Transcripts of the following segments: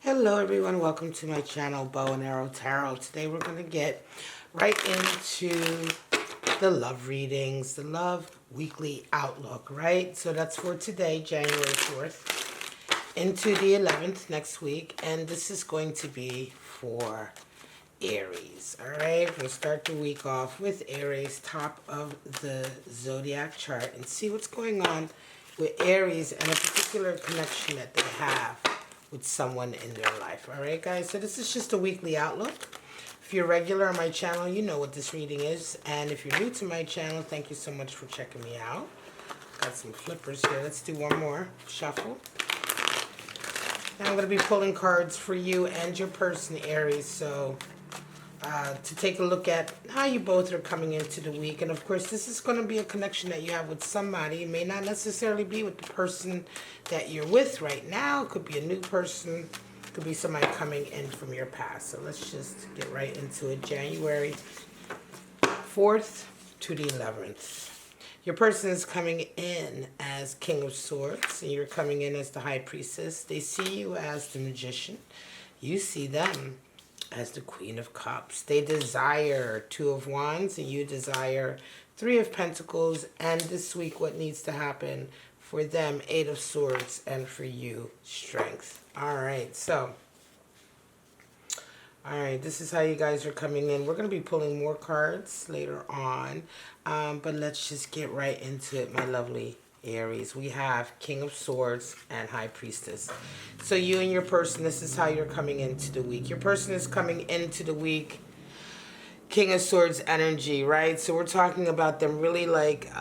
Hello everyone, welcome to my channel, Bow and Arrow Tarot. Today we're going to get right into the love readings, the love weekly outlook, right? So that's for today, January 4th, into the 11th next week. And this is going to be for Aries, all right? We're going to start the week off with Aries, top of the zodiac chart, and see what's going on with Aries and a particular connection that they have with someone in their life. All right, guys, so this is just a weekly outlook. If you're regular on my channel, you know what this reading is. And if you're new to my channel, thank you so much for checking me out. Got some flippers here. Let's do one more shuffle. Now I'm going to be pulling cards for you and your person, Aries. So to take a look at how you both are coming into the week. And of course, this is going to be a connection that you have with somebody. It may not necessarily be with the person that you're with right now. It could be a new person. It could be somebody coming in from your past. So let's just get right into it. January 4th to the 11th. Your person is coming in as King of Swords, and you're coming in as the High Priestess. They see you as the Magician. You see them as the Queen of Cups. They desire Two of Wands, and you desire Three of Pentacles. And this week, what needs to happen for them, Eight of Swords, and for you, Strength. All right, so, all right, this is how you guys are coming in. We're going to be pulling more cards later on, but let's just get right into it, my lovely Aries. We have King of Swords and High Priestess. So you and your person, this is how you're coming into the week. Your person is coming into the week King of Swords energy, right? So we're talking about them really like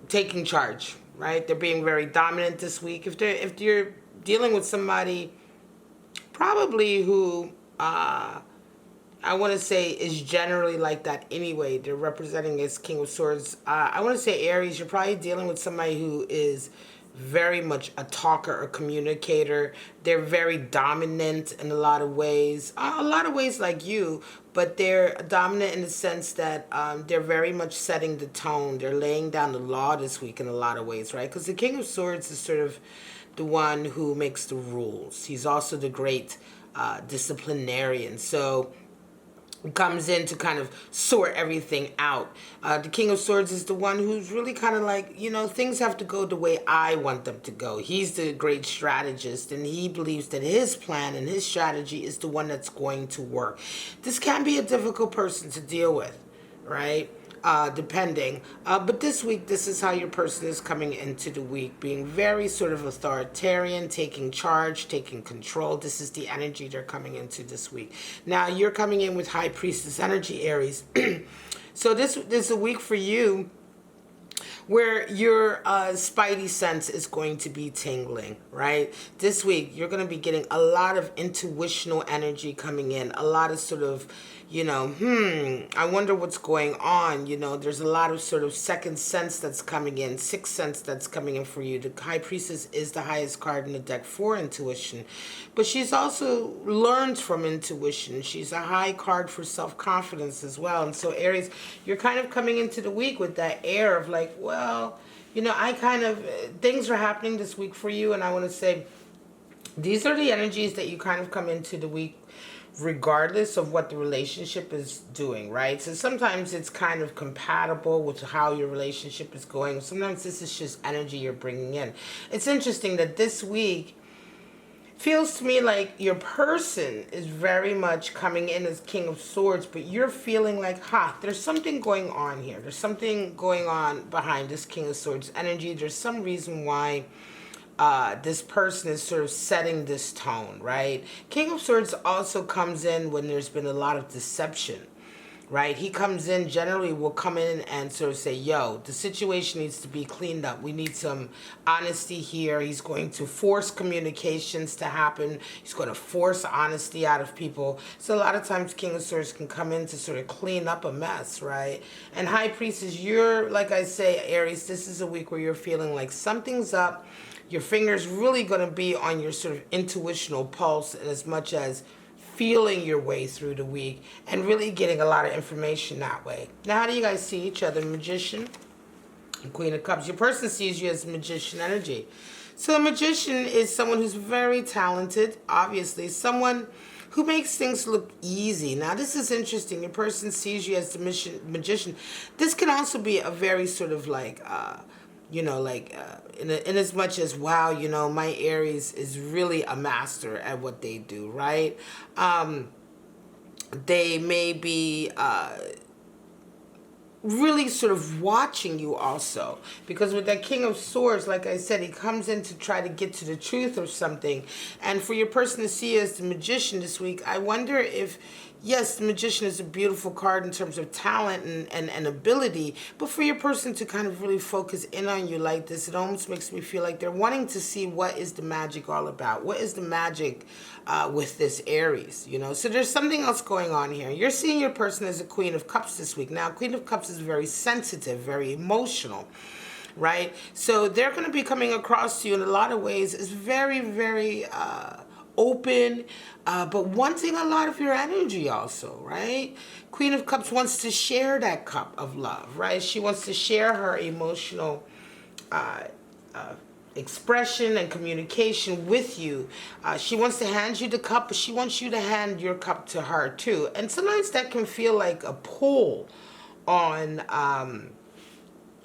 taking charge, right? They're being very dominant this week. If you're dealing with somebody probably who I want to say is generally like that anyway. They're representing as King of Swords. I want to say Aries, you're probably dealing with somebody who is very much a talker, a communicator. They're very dominant in a lot of ways. A lot of ways like you, but they're dominant in the sense that they're very much setting the tone. They're laying down the law this week in a lot of ways, right? Because the King of Swords is sort of the one who makes the rules. He's also the great disciplinarian. So comes in to kind of sort everything out. The King of Swords is the one who's really kind of like, you know, things have to go the way I want them to go. He's the great strategist, and he believes that his plan and his strategy is the one that's going to work. This can be a difficult person to deal with, right? Depending. But this week, this is how your person is coming into the week, being very sort of authoritarian, taking charge, taking control. This is the energy they're coming into this week. Now, you're coming in with High Priestess energy, Aries. So this is a week for you where your spidey sense is going to be tingling, right? This week, you're going to be getting a lot of intuitional energy coming in, a lot of sort of, you know, I wonder what's going on. You know, there's a lot of sort of second sense that's coming in, sixth sense that's coming in for you. The High Priestess is the highest card in the deck for intuition, but she's also learned from intuition. She's a high card for self-confidence as well. And so Aries, you're kind of coming into the week with that air of like, well, you know, things are happening this week for you, and I want to say these are the energies that you kind of come into the week regardless of what the relationship is doing, right? So sometimes it's kind of compatible with how your relationship is going. Sometimes this is just energy you're bringing in. It's interesting that this week feels to me like your person is very much coming in as King of Swords, but you're feeling like, there's something going on here. There's something going on behind this King of Swords energy. There's some reason why this person is sort of setting this tone, right? King of Swords also comes in when there's been a lot of deception, right? He comes in, generally will come in and sort of say, yo, the situation needs to be cleaned up. We need some honesty here. He's going to force communications to happen. He's going to force honesty out of people. So a lot of times King of Swords can come in to sort of clean up a mess, right? And High Priestess, you're, like I say, Aries, this is a week where you're feeling like something's up. Your finger's really going to be on your sort of intuitional pulse, as much as feeling your way through the week and really getting a lot of information that way. Now, how do you guys see each other? Magician and Queen of Cups. Your person sees you as Magician energy. So a magician is someone who's very talented, obviously, someone who makes things look easy. Now, this is interesting. Your person sees you as the magician. This can also be a very sort of like, in as much as, wow, my Aries is really a master at what they do, right? They may be really sort of watching you also, because with that King of Swords, like I said, he comes in to try to get to the truth of something. And for your person to see you as the magician this week, I wonder if, yes, the magician is a beautiful card in terms of talent and ability, but for your person to kind of really focus in on you like this, it almost makes me feel like they're wanting to see what is the magic all about. What is the magic with this Aries, So there's something else going on here. You're seeing your person as a Queen of Cups this week. Now, Queen of Cups is very sensitive, very emotional, right? So they're going to be coming across to you in a lot of ways as very, very open, but wanting a lot of your energy also, right? Queen of Cups wants to share that cup of love, right? She wants to share her emotional expression and communication with you. She wants to hand you the cup, but she wants you to hand your cup to her too. And sometimes that can feel like a pull on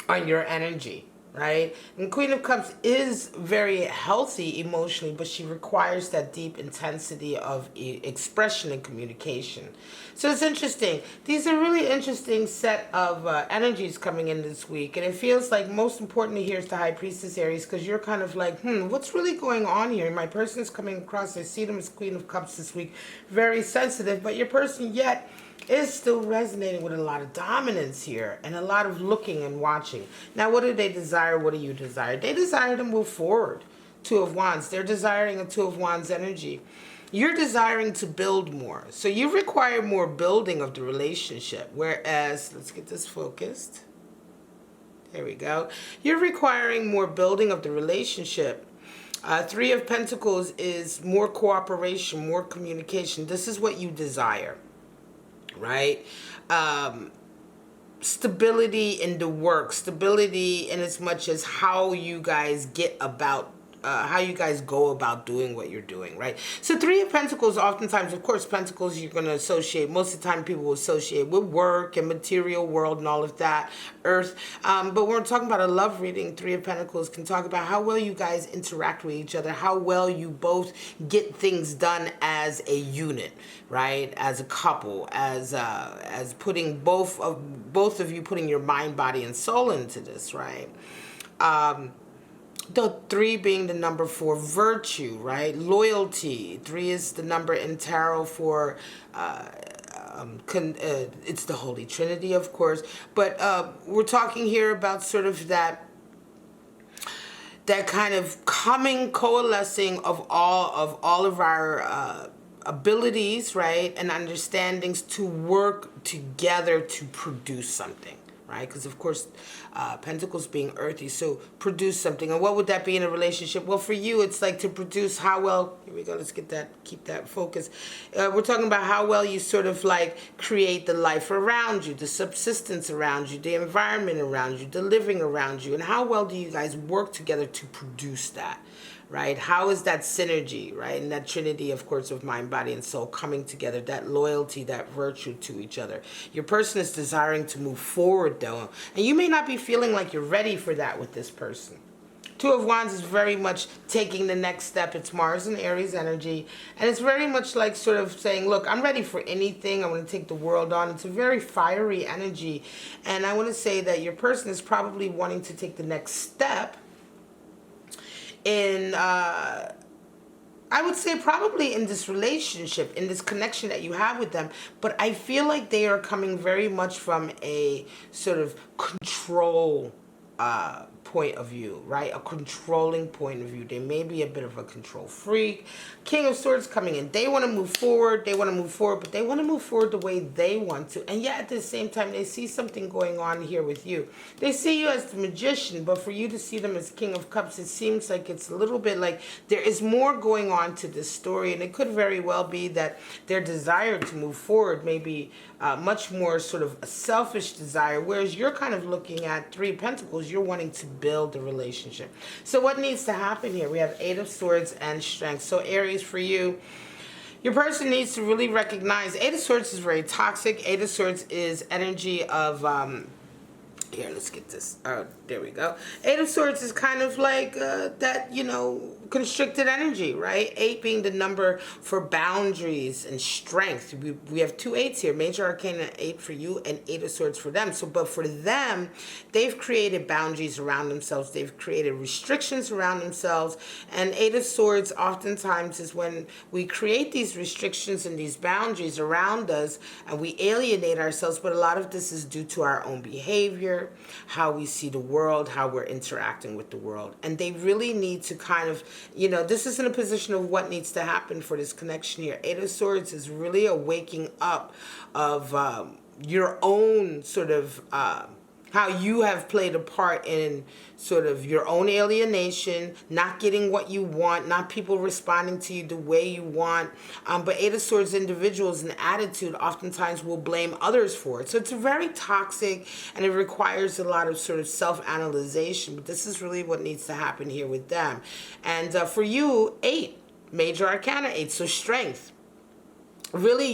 your energy, right? And Queen of Cups is very healthy emotionally, but she requires that deep intensity of expression and communication. So it's interesting. These are really interesting set of energies coming in this week. And it feels like most importantly here is the High Priestess Aries, because you're kind of like, what's really going on here? My person is coming across, I see them as Queen of Cups this week, very sensitive, but your person yet is still resonating with a lot of dominance here and a lot of looking and watching. Now, what do they desire? What do you desire? They desire to move forward. Two of Wands. They're desiring a Two of Wands energy. You're desiring to build more. So you require more building of the relationship. Whereas, let's get this focused. There we go. You're requiring more building of the relationship. Three of Pentacles is more cooperation, more communication. This is what you desire, right? Stability in the work, stability in as much as how you guys get about how you guys go about doing what you're doing, right? So Three of Pentacles, oftentimes, of course, Pentacles you're going to associate, most of the time people will associate with work and material world and all of that, earth. But when we're talking about a love reading, Three of Pentacles can talk about how well you guys interact with each other, how well you both get things done as a unit, right? As a couple, as putting both of you putting your mind, body, and soul into this, right? The 3 being the number for virtue, right? Loyalty. 3 is the number in tarot for, it's the Holy Trinity, of course. But we're talking here about sort of that kind of coalescing of all of our abilities, right? And understandings to work together to produce something. Right? Because, of course, Pentacles being earthy, so produce something. And what would that be in a relationship? Well, for you, it's like to produce how well, here we go, let's keep that focus. We're talking about how well you sort of like create the life around you, the subsistence around you, the environment around you, the living around you, and how well do you guys work together to produce that? Right? How is that synergy, right? And that trinity, of course, of mind, body, and soul coming together, that loyalty, that virtue to each other. Your person is desiring to move forward, though. And you may not be feeling like you're ready for that with this person. Two of Wands is very much taking the next step. It's Mars and Aries energy. And it's very much like sort of saying, look, I'm ready for anything. I want to take the world on. It's a very fiery energy. And I want to say that your person is probably wanting to take the next step in, I would say probably in this relationship, in this connection that you have with them. But I feel like they are coming very much from a sort of control point of view, right? A controlling point of view. They may be a bit of a control freak. King of Swords coming in. They want to move forward. They want to move forward, but they want to move forward the way they want to. And yet at the same time, they see something going on here with you. They see you as the magician, but for you to see them as King of Cups, it seems like it's a little bit like there is more going on to this story. And it could very well be that their desire to move forward may be much more sort of a selfish desire, whereas you're kind of looking at Three of Pentacles. Pentacles, you're wanting to build the relationship. So what needs to happen here? We have Eight of Swords and Strength. So Aries, for you, your person needs to really recognize Eight of Swords is very toxic. Eight of Swords is energy of here, let's get this. Oh, there we go. Eight of Swords is kind of like that, you know, constricted energy, right? Eight being the number for boundaries and strength. We have two eights here. Major Arcana 8 for you and Eight of Swords for them. So, but for them, they've created boundaries around themselves. They've created restrictions around themselves. And Eight of Swords oftentimes is when we create these restrictions and these boundaries around us and we alienate ourselves. But a lot of this is due to our own behavior, how we see the world, how we're interacting with the world. And they really need to kind of, you know, this is in a position of what needs to happen for this connection here. Eight of Swords is really a waking up of your own sort of how you have played a part in sort of your own alienation, not getting what you want, not people responding to you the way you want. But Eight of Swords individuals and attitude oftentimes will blame others for it. So it's very toxic and it requires a lot of sort of self-analyzation. But this is really what needs to happen here with them. And for you, 8, Major Arcana 8, so strength. Really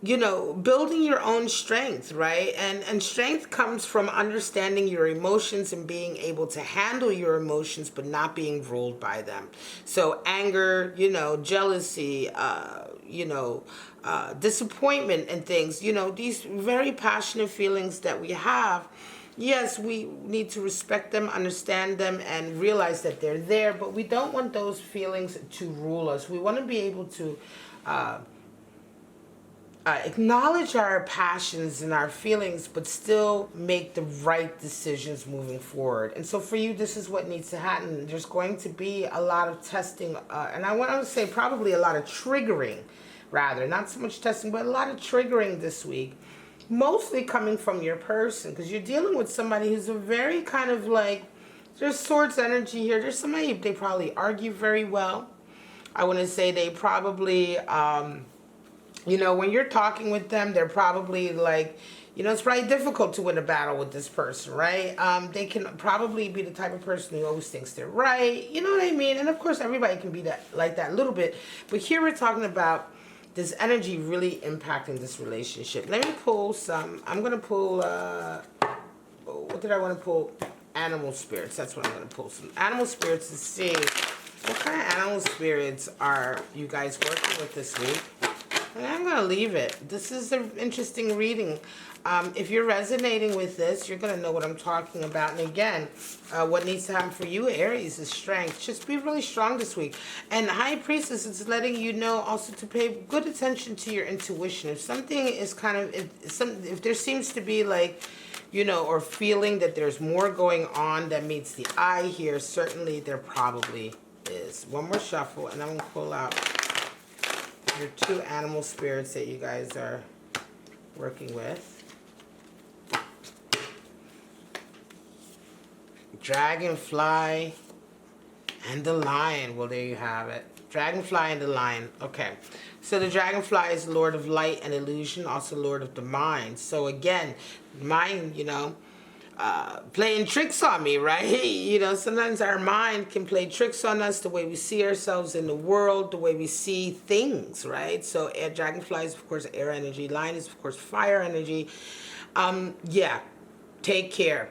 you know, building your own strength, right? And strength comes from understanding your emotions and being able to handle your emotions, but not being ruled by them. So anger, you know, jealousy, you know, disappointment and things, you know, these very passionate feelings that we have. Yes, we need to respect them, understand them, and realize that they're there, but we don't want those feelings to rule us. We want to be able to acknowledge our passions and our feelings, but still make the right decisions moving forward. And so for you, this is what needs to happen. There's going to be a lot of testing, and I want to say probably a lot of triggering, rather. Not so much testing, but a lot of triggering this week. Mostly coming from your person, because you're dealing with somebody who's a very kind of like, there's swords energy here. There's somebody, they probably argue very well. I want to say they probably... you know, when you're talking with them, they're probably like, you know, it's probably difficult to win a battle with this person, right? They can probably be the type of person who always thinks they're right. You know what I mean? And of course, everybody can be that like that a little bit. But here we're talking about this energy really impacting this relationship. Let me pull some. I'm going to pull, what did I want to pull? Animal spirits. That's what I'm going to pull. Some animal spirits to see what kind of animal spirits are you guys working with this week. I'm going to leave it. This is an interesting reading. If you're resonating with this, you're going to know what I'm talking about. And again, what needs to happen for you, Aries, is strength. Just be really strong this week. And High Priestess is letting you know also to pay good attention to your intuition. If something is kind of, if there seems to be like, you know, or feeling that there's more going on that meets the eye here, certainly there probably is. One more shuffle, and I'm going to pull out your 2 animal spirits that you guys are working with. Dragonfly and the lion. Well, there you have it. Dragonfly and the lion. Okay. So the dragonfly is Lord of Light and Illusion, also Lord of the Mind. So again, mind, you know, playing tricks on me, right? You know, sometimes our mind can play tricks on us, the way we see ourselves in the world, the way we see things, right? So dragonfly is, of course, air energy. Lion is, of course, fire energy. Yeah, take care.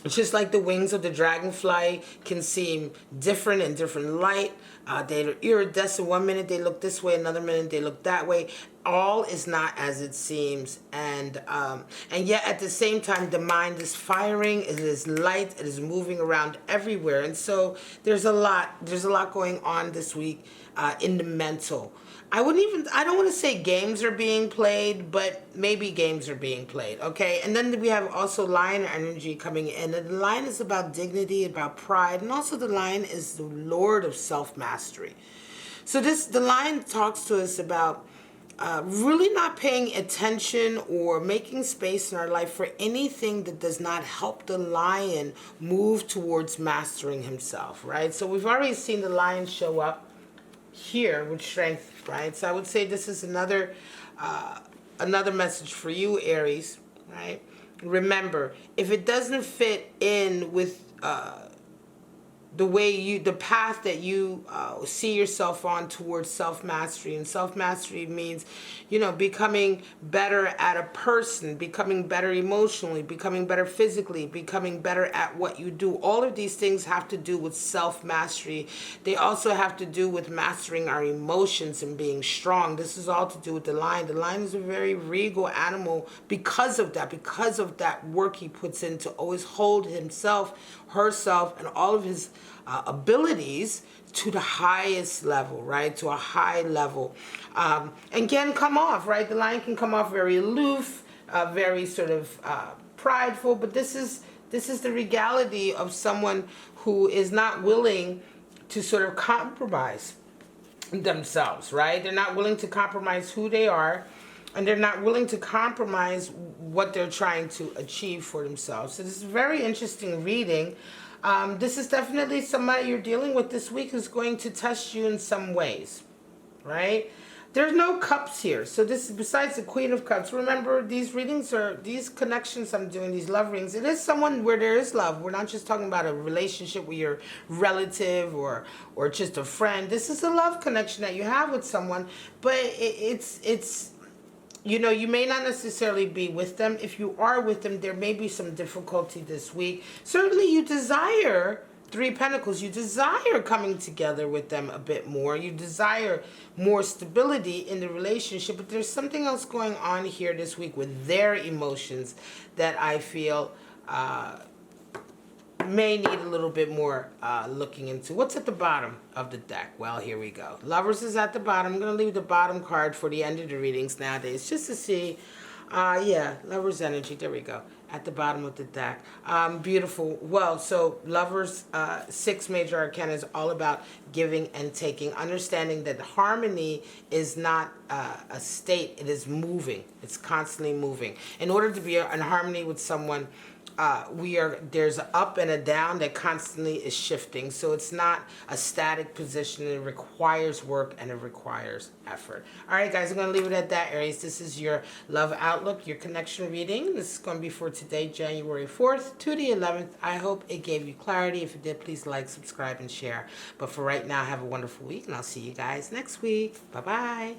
It's just like the wings of the dragonfly can seem different in different light. They're iridescent. One minute they look this way, another minute they look that way. All is not as it seems, and yet at the same time, the mind is firing. It is light. It is moving around everywhere, and so there's a lot going on this week in the mental. I don't want to say games are being played, but maybe games are being played, okay? And then we have also lion energy coming in. And the lion is about dignity, about pride, and also the lion is the lord of self-mastery. So the lion talks to us about really not paying attention or making space in our life for anything that does not help the lion move towards mastering himself, right? So we've already seen the lion show up here with strength, right? So I would say this is another message for you, Aries, right? remember, if it doesn't fit in with the way the path that you see yourself on towards self-mastery. And self-mastery means, becoming better at a person, becoming better emotionally, becoming better physically, becoming better at what you do. All of these things have to do with self-mastery. They also have to do with mastering our emotions and being strong. This is all to do with the lion. The lion is a very regal animal because of that work he puts in to always hold himself, herself, and all of his abilities to the highest level, right? To a high level. And can come off, right? The lion can come off very aloof, very sort of prideful, but this is the regality of someone who is not willing to sort of compromise themselves, right? They're not willing to compromise who they are, and they're not willing to compromise what they're trying to achieve for themselves. So this is very interesting reading. This is definitely somebody you're dealing with this week who's going to test you in some ways, right? There's no cups here. So this is besides the Queen of Cups. Remember, these readings these connections I'm doing, these love readings, it is someone where there is love. We're not just talking about a relationship with your relative or just a friend. This is a love connection that you have with someone, but it's you may not necessarily be with them. If you are with them, there may be some difficulty this week. Certainly you desire, 3 Pentacles, you desire coming together with them a bit more. You desire more stability in the relationship, but there's something else going on here this week with their emotions that I feel may need a little bit more looking into. What's at the bottom of the deck? Well, here we go. Lovers is at the bottom. I'm going to leave the bottom card for the end of the readings nowadays just to see. Yeah, Lovers energy. There we go. At the bottom of the deck. Beautiful. Well, so Lovers 6 major arcana is all about giving and taking. Understanding that harmony is not a state. It is moving. It's constantly moving. In order to be in harmony with someone, there's an up and a down that constantly is shifting. So it's not a static position. It requires work and it requires effort. All right, guys, I'm going to leave it at that, Aries. This is your love outlook, your connection reading. This is going to be for today, January 4th to the 11th. I hope it gave you clarity. If it did, please like, subscribe, and share. But for right now, have a wonderful week, and I'll see you guys next week. Bye-bye.